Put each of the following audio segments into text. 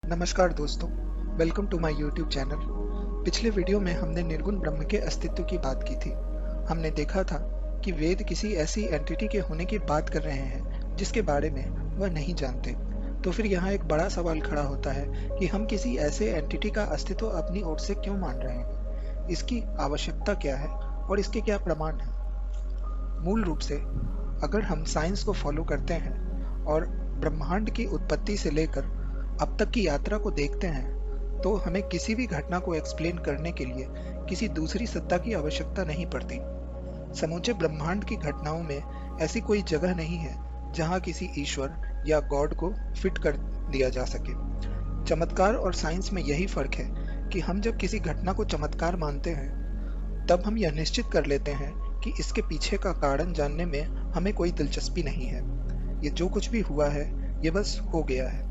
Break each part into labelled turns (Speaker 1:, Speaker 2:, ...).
Speaker 1: नमस्कार दोस्तों, welcome to my YouTube channel. पिछले वीडियो में हमने निर्गुण ब्रह्म के अस्तित्व की बात की थी। हमने देखा था कि वेद किसी ऐसी एंटिटी के होने की बात कर रहे हैं जिसके बारे में वह नहीं जानते। तो फिर यहाँ एक बड़ा सवाल खड़ा होता है कि हम किसी ऐसे एंटिटी का अस्तित्व अपनी ओर से क्यों मान रहे हैं, इसकी आवश्यकता क्या है और इसके क्या प्रमाण हैं। मूल रूप से अगर हम साइंस को फॉलो करते हैं और ब्रह्मांड की उत्पत्ति से लेकर अब तक की यात्रा को देखते हैं, तो हमें किसी भी घटना को एक्सप्लेन करने के लिए किसी दूसरी सत्ता की आवश्यकता नहीं पड़ती। समूचे ब्रह्मांड की घटनाओं में ऐसी कोई जगह नहीं है जहां किसी ईश्वर या गॉड को फिट कर दिया जा सके। चमत्कार और साइंस में यही फर्क है कि हम जब किसी घटना को चमत्कार मानते हैं, तब हम यह निश्चित कर लेते हैं कि इसके पीछे का कारण जानने में हमें कोई दिलचस्पी नहीं है। ये जो कुछ भी हुआ है, ये बस हो गया है।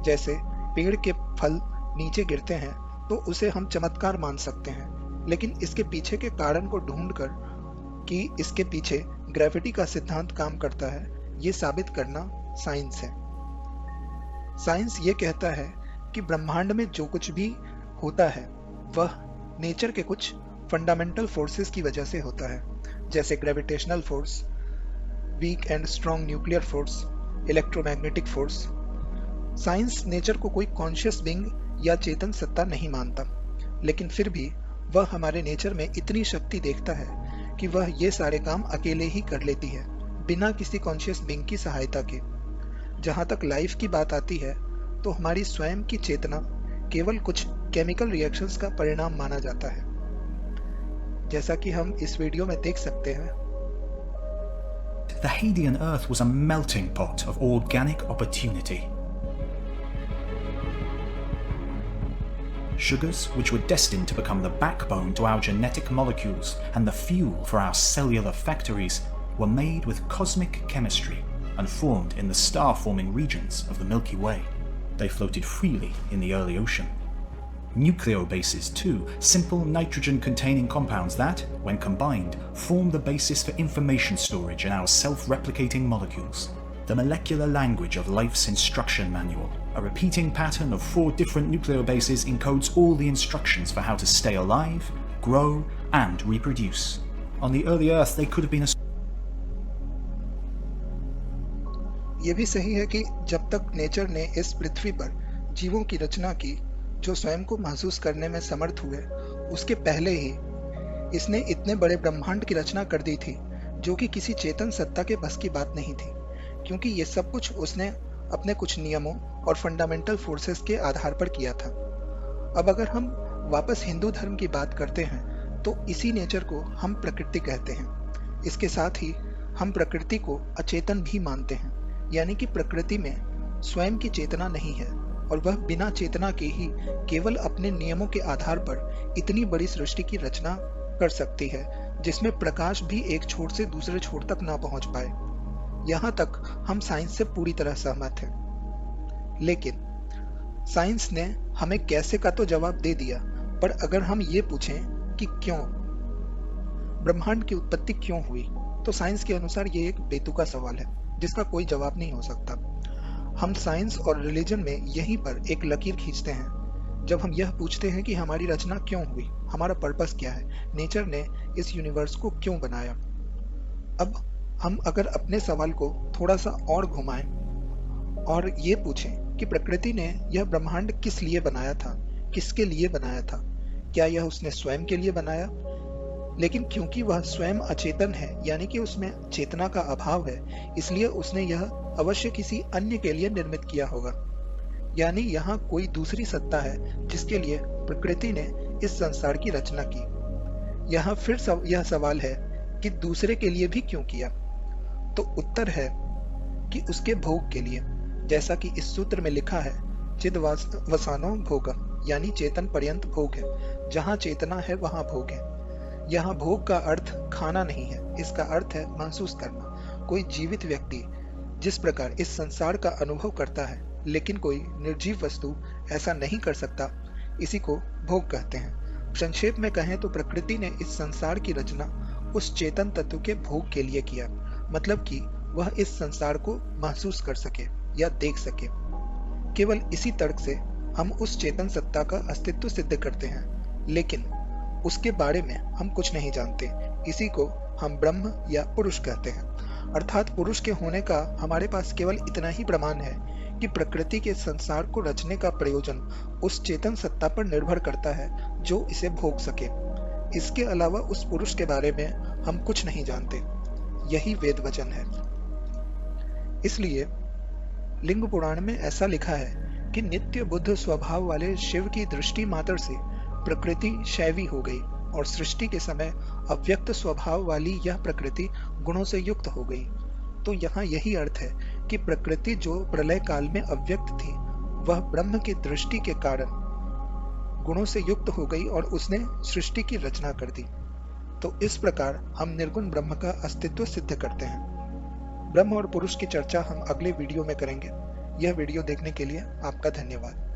Speaker 1: जैसे पेड़ के फल नीचे गिरते हैं तो उसे हम चमत्कार मान सकते हैं, लेकिन इसके पीछे के कारण को ढूंढकर कि इसके पीछे ग्रेविटी का सिद्धांत काम करता है, ये साबित करना साइंस है। साइंस ये कहता है कि ब्रह्मांड में जो कुछ भी होता है वह नेचर के कुछ फंडामेंटल फोर्सेस की वजह से होता है, जैसे gravitational force, weak and strong nuclear force, electromagnetic force. Science nature को कोई कॉन्शियस बीइंग या चेतन सत्ता नहीं मानता, लेकिन फिर भी वह हमारे नेचर में इतनी शक्ति देखता है कि वह ये सारे काम अकेले ही कर लेती है, बिना किसी कॉन्शियस बीइंग की सहायता के। जहाँ तक लाइफ की बात आती है, तो हमारी स्वयं की चेतना केवल कुछ केमिकल रिएक्शंस का परिणाम माना जाता है, जैसा कि हम इस वीडियो में देख सकते हैं।
Speaker 2: The Hadean Earth was a melting pot of organic opportunity. Sugars, which were destined to become the backbone to our genetic molecules and the fuel for our cellular factories, were made with cosmic chemistry and formed in the star-forming regions of the Milky Way. They floated freely in the early ocean. Nucleobases, too, simple nitrogen-containing compounds that, when combined, form the basis for information storage in our self-replicating molecules. The molecular language of life's instruction manual, a repeating pattern of 4 different nucleobases, encodes all the instructions for how to stay alive, grow, and reproduce. On the early Earth, they could have been a...
Speaker 1: ये भी सही है कि जब तक nature ने इस पृथ्वी पर जीवों की रचना की जो स्वयं को महसूस करने में समर्थ हुए, उसके पहले ही इसने इतने बड़े ब्रह्मांड की रचना कर दी थी जो कि किसी चेतन सत्ता के बस की बात नहीं थी, क्योंकि ये सब कुछ उसने अपने कुछ नियमों और फंडामेंटल फोर्सेस के आधार पर किया था। अब अगर हम वापस हिंदू धर्म की बात करते हैं, तो इसी नेचर को हम प्रकृति कहते हैं। इसके साथ ही हम प्रकृति को अचेतन भी मानते हैं, यानी कि प्रकृति में स्वयं की चेतना नहीं है और वह बिना चेतना के ही केवल अपने नियमों के आधार पर इतनी बड़ी सृष्टि की रचना कर सकती है, जिसमें प्रकाश भी एक छोर से दूसरे छोर तक ना पहुंच पाए। यहाँ तक हम साइंस से पूरी तरह सहमत हैं। लेकिन साइंस ने हमें कैसे का तो जवाब दे दिया, पर अगर हम ये पूछें कि क्यों ब्रह्मांड की उत्पत्ति क्यों हुई, तो साइंस के अनुसार ये एक बेतुका सवाल है जिसका कोई जवाब नहीं हो सकता। हम साइंस और रिलीजन में यहीं पर एक लकीर खींचते हैं जब हम यह पूछते हैं कि हमारी रचना क्यों हुई, हमारा पर्पस क्या है, नेचर ने इस यूनिवर्स को क्यों बनाया। अब हम अगर अपने सवाल को थोड़ा सा और घुमाएं और ये पूछें कि प्रकृति ने यह ब्रह्मांड किस लिए बनाया था, किसके लिए बनाया था, क्या यह उसने स्वयं के लिए बनाया? लेकिन क्योंकि वह स्वयं अचेतन है, यानी कि उसमें चेतना का अभाव है, इसलिए उसने यह अवश्य किसी अन्य के लिए निर्मित किया होगा। यानी यहाँ कोई दूसरी सत्ता है जिसके लिए प्रकृति ने इस संसार की रचना की। यहाँ फिर यह सवाल है कि दूसरे के लिए भी क्यों किया? तो उत्तर है कि उसके भोग के लिए, जैसा कि इस सूत्र में लिखा है, चिद्वसानो भोगम, यानी चेतन पर्यंत भोग है। जहाँ चेतना है वहाँ भोग है। यहाँ भोग का अर्थ खाना नहीं है, इसका अर्थ है महसूस करना। कोई जीवित व्यक्ति जिस प्रकार इस संसार का अनुभव करता है, लेकिन कोई निर्जीव वस्तु ऐसा नहीं कर सकता, इसी को भोग कहते हैं। संक्षेप में कहें तो प्रकृति ने इस संसार की रचना उस चेतन तत्व के भोग के लिए किया, मतलब कि वह इस संसार को महसूस कर सके या देख सके। केवल इसी तर्क से हम उस चेतन सत्ता का अस्तित्व सिद्ध करते हैं, लेकिन उसके बारे में हम कुछ नहीं जानते। इसी को हम ब्रह्म या पुरुष कहते हैं। अर्थात पुरुष के होने का हमारे पास केवल इतना ही प्रमाण है कि प्रकृति के संसार को रचने का प्रयोजन उस चेतन सत्ता पर निर्भर करता है जो इसे भोग सके। इसके अलावा उस पुरुष के बारे में हम कुछ नहीं जानते। यही वेद वचन है। इसलिए लिंग पुराण में ऐसा लिखा है कि नित्य बुद्ध स्वभाव वाले शिव की दृष्टि मात्र से प्रकृति शैवी हो गई और सृष्टि के समय अव्यक्त स्वभाव वाली यह प्रकृति गुणों से युक्त हो गई। तो यहाँ यही अर्थ है कि प्रकृति जो प्रलय काल में अव्यक्त थी, वह ब्रह्म की दृष्टि के कारण गुणों से युक्त हो गई और उसने सृष्टि की रचना कर दी। तो इस प्रकार हम निर्गुण ब्रह्म का अस्तित्व सिद्ध करते हैं। ब्रह्म और पुरुष की चर्चा हम अगले वीडियो में करेंगे। यह वीडियो देखने के लिए आपका धन्यवाद।